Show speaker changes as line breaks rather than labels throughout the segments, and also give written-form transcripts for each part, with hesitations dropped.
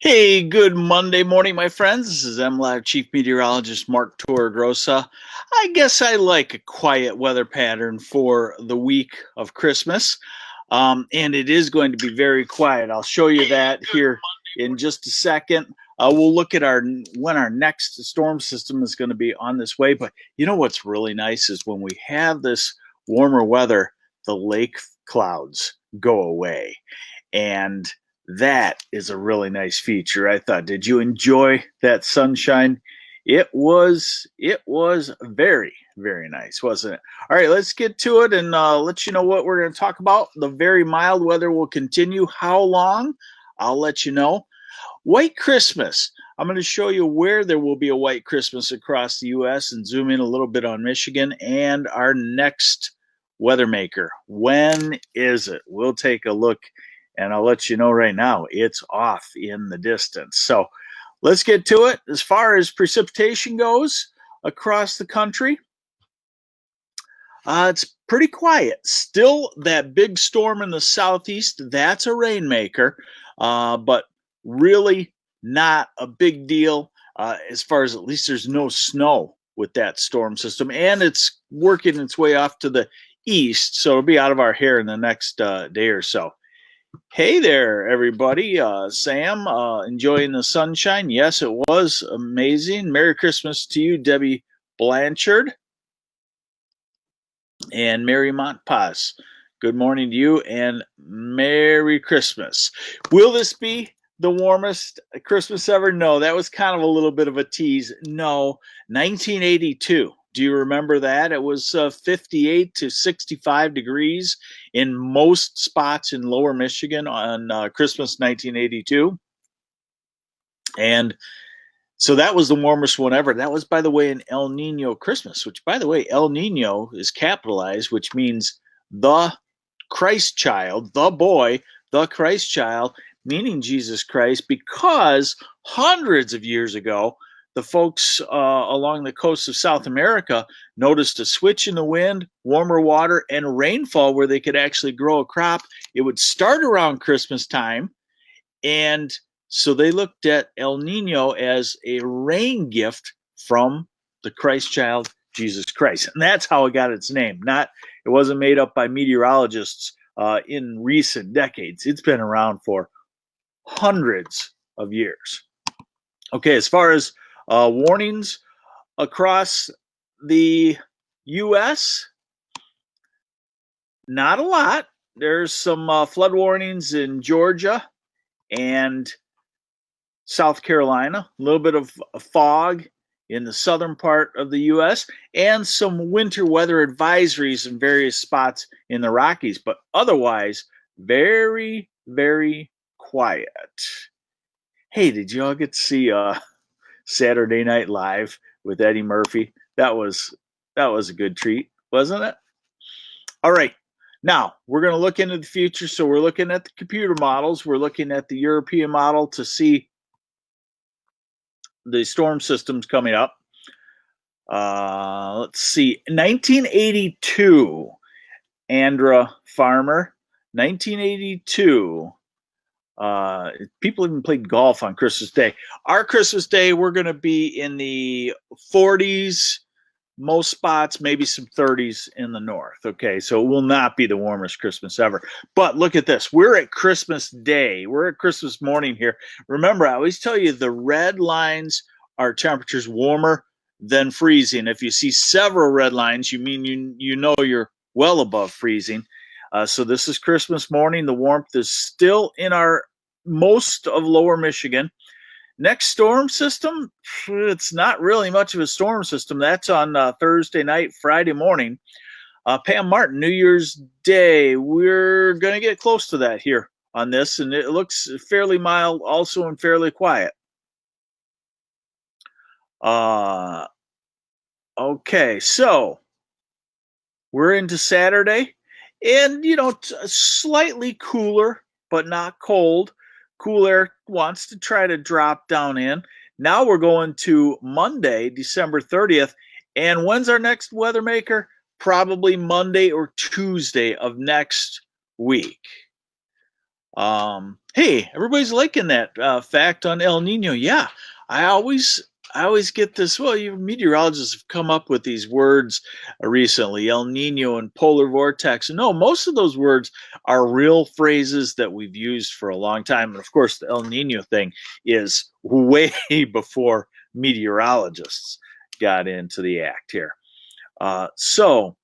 Hey, good Monday morning, my friends. This is MLive Chief Meteorologist Mark Torregrossa. I guess I like a quiet weather pattern for the week of Christmas, and it is going to be very quiet. I'll show you that here in just a second. We'll look at when our next storm system is going to be on this way. But you know what's really nice is when we have this warmer weather, the lake clouds go away, and that is a really nice feature, I thought. Did you enjoy that sunshine? It was very, very nice, wasn't it? All right, let's get to it and let you know what we're going to talk about. The very mild weather will continue. How long? I'll let you know. White Christmas. I'm going to show you where there will be a white Christmas across the U.S. and zoom in a little bit on Michigan and our next weather maker. When is it? We'll take a look, and I'll let you know right now, it's off in the distance. So let's get to it. As far as precipitation goes across the country, it's pretty quiet. Still, that big storm in the southeast, that's a rainmaker, but really not a big deal as far as at least there's no snow with that storm system, and it's working its way off to the east, so it'll be out of our hair in the next day or so. Hey there, everybody. Sam, enjoying the sunshine? Yes, it was amazing. Merry Christmas to you, Debbie Blanchard and Mary Montpas. Good morning to you and Merry Christmas. Will this be the warmest Christmas ever? No, that was kind of a little bit of a tease. No, 1982. Do you remember that? It was 58 to 65 degrees in most spots in lower Michigan on Christmas 1982. And so that was the warmest one ever. That was, by the way, an El Nino Christmas, which, by the way, El Nino is capitalized, which means the Christ child, the boy, the Christ child, meaning Jesus Christ, because hundreds of years ago, the folks along the coast of South America noticed a switch in the wind, warmer water, and rainfall where they could actually grow a crop. It would start around Christmas time, and so they looked at El Nino as a rain gift from the Christ child, Jesus Christ. And that's how it got its name. It wasn't made up by meteorologists in recent decades. It's been around for hundreds of years. Okay, as far as warnings across the U.S., not a lot. There's some flood warnings in Georgia and South Carolina, a little bit of fog in the southern part of the U.S., and some winter weather advisories in various spots in the Rockies, but otherwise, very, very quiet. Hey, did you all get to see Saturday Night Live with Eddie Murphy? That was a good treat, wasn't it? All right. Now, we're going to look into the future. So we're looking at the computer models. We're looking at the European model to see the storm systems coming up. Let's see. 1982, Andra Farmer. 1982. People even played golf on Christmas Day. Our Christmas Day, we're going to be in the 40s, most spots, maybe some 30s in the north. Okay, so it will not be the warmest Christmas ever. But look at this. We're at Christmas Day. We're at Christmas morning here. Remember, I always tell you the red lines are temperatures warmer than freezing. If you see several red lines, you mean you know you're well above freezing. So this is Christmas morning. The warmth is still in our most of lower Michigan. Next storm system, it's not really much of a storm system. That's on Thursday night, Friday morning. Pam Martin, New Year's Day. We're going to get close to that here on this, and it looks fairly mild also and fairly quiet. Okay, so we're into Saturday, and, slightly cooler, but not cold. Cool air wants to try to drop down in. Now we're going to Monday, December 30th. And when's our next weather maker? Probably Monday or Tuesday of next week. Hey, everybody's liking that fact on El Nino. Yeah, I always I always get this. Well, you meteorologists have come up with these words recently, El Nino and polar vortex. No, most of those words are real phrases that we've used for a long time. And of course, the El Nino thing is way before meteorologists got into the act here. So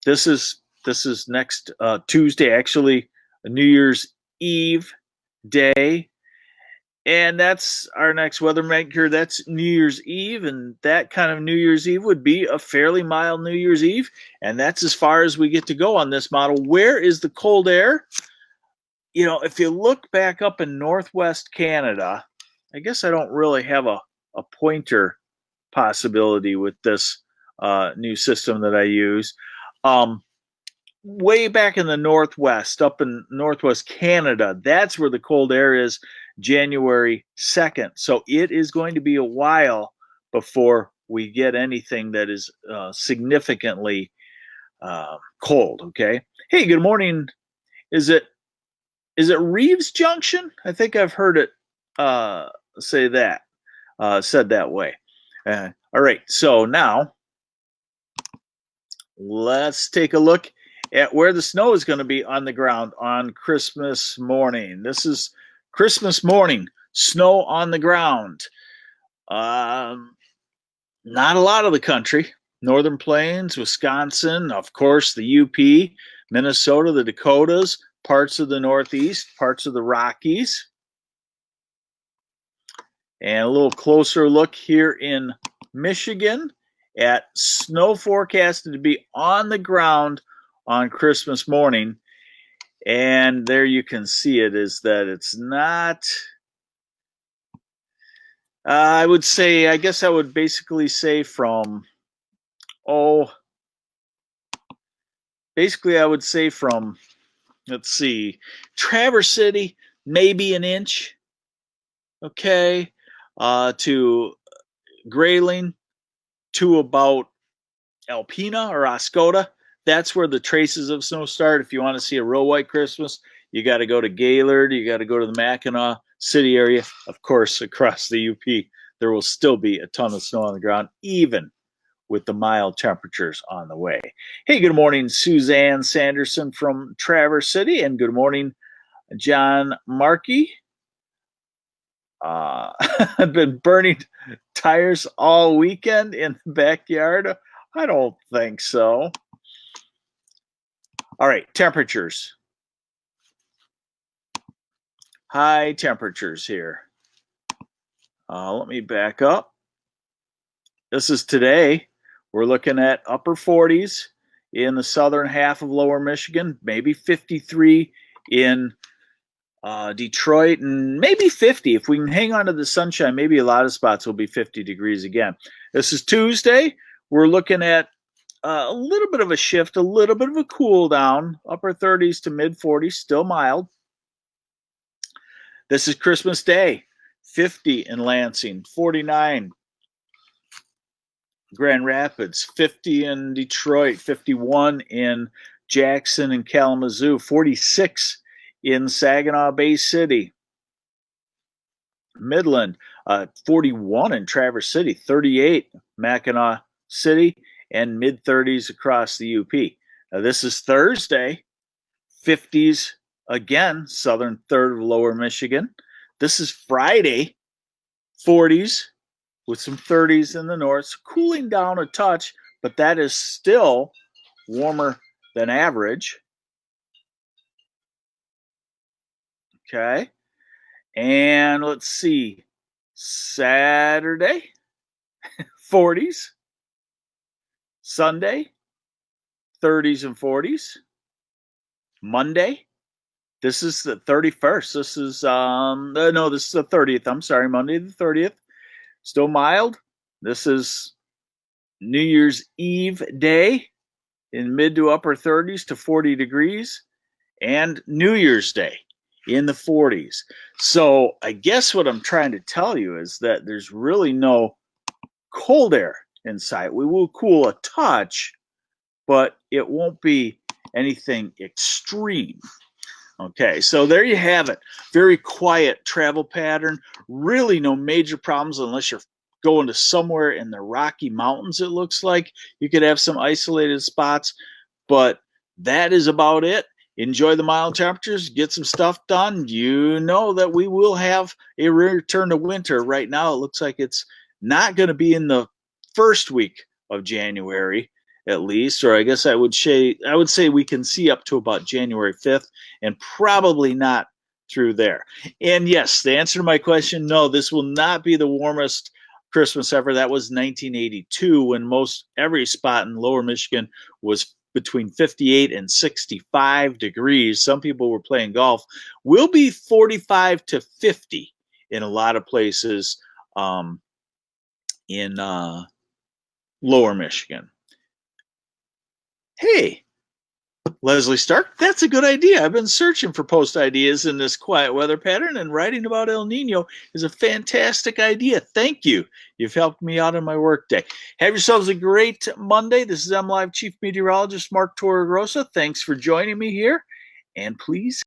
this is next Tuesday, actually, New Year's Eve day, and that's our next weather maker. That's New Year's Eve, and that kind of New Year's Eve would be a fairly mild New Year's Eve, and that's as far as we get to go on this model. Where is the cold air? You know, if you look back up in northwest Canada, I guess I don't really have a pointer possibility with this new system that I use. Um, Way back in the northwest, up in northwest Canada, that's where the cold air is, January 2nd. So it is going to be a while before we get anything that is significantly cold. Okay. Hey, good morning. Is it Reeves Junction? I think I've heard it say that said that way. All right. So now let's take a look at where the snow is going to be on the ground on Christmas morning. This is Christmas morning, snow on the ground. Not a lot of the country. Northern Plains, Wisconsin, of course, the UP, Minnesota, the Dakotas, parts of the Northeast, parts of the Rockies. And a little closer look here in Michigan at snow forecasted to be on the ground on Christmas morning. And there you can see it, is that it's not, I would say, I guess I would basically say from, basically I would say from, let's see, Traverse City, maybe an inch, okay, to Grayling, to about Alpena or Oscoda. That's where the traces of snow start. If you want to see a real white Christmas, you got to go to Gaylord. You got to go to the Mackinac City area. Of course, across the UP, there will still be a ton of snow on the ground, even with the mild temperatures on the way. Hey, good morning, Suzanne Sanderson from Traverse City, and good morning, John Markey. I've been burning tires all weekend in the backyard. I don't think so. All right, temperatures. High temperatures here. Let me back up. This is today. We're looking at upper 40s in the southern half of lower Michigan, maybe 53 in Detroit, and maybe 50. If we can hang on to the sunshine, maybe a lot of spots will be 50 degrees again. This is Tuesday. We're looking at a little bit of a shift, a little bit of a cool down, upper 30s to mid 40s, still mild. This is Christmas Day, 50 in Lansing, 49 Grand Rapids, 50 in Detroit, 51 in Jackson and Kalamazoo, 46 in Saginaw Bay City, Midland, 41 in Traverse City, 38 Mackinac City, and mid 30s across the UP. Now, this is Thursday, 50s again, southern third of lower Michigan. This is Friday, 40s with some 30s in the north, cooling down a touch, but that is still warmer than average. Okay. And let's see, Saturday, 40s. Sunday, 30s and 40s. Monday, this is the 31st. This is, no, this is the 30th. I'm sorry, Monday the 30th. Still mild. This is New Year's Eve day in mid to upper 30s to 40 degrees, and New Year's Day in the 40s. So I guess what I'm trying to tell you is that there's really no cold air in sight. We will cool a touch, but it won't be anything extreme. Okay, so there you have it. Very quiet travel pattern. Really no major problems unless you're going to somewhere in the Rocky Mountains, it looks like. You could have some isolated spots, but that is about it. Enjoy the mild temperatures, get some stuff done. You know that we will have a return to winter. Right now, it looks like it's not going to be in the first week of January, at least, or I guess I would say we can see up to about January 5th, and probably not through there. And yes, the answer to my question, no, this will not be the warmest Christmas ever. That was 1982 when most every spot in lower Michigan was between 58 and 65 degrees. Some people were playing golf. Will be 45 to 50 in a lot of places in lower Michigan. Hey, Leslie Stark, that's a good idea. I've been searching for post ideas in this quiet weather pattern, and writing about El Nino is a fantastic idea. Thank you. You've helped me out in my workday. Have yourselves a great Monday. This is MLive Chief Meteorologist Mark Torregrossa. Thanks for joining me here, and please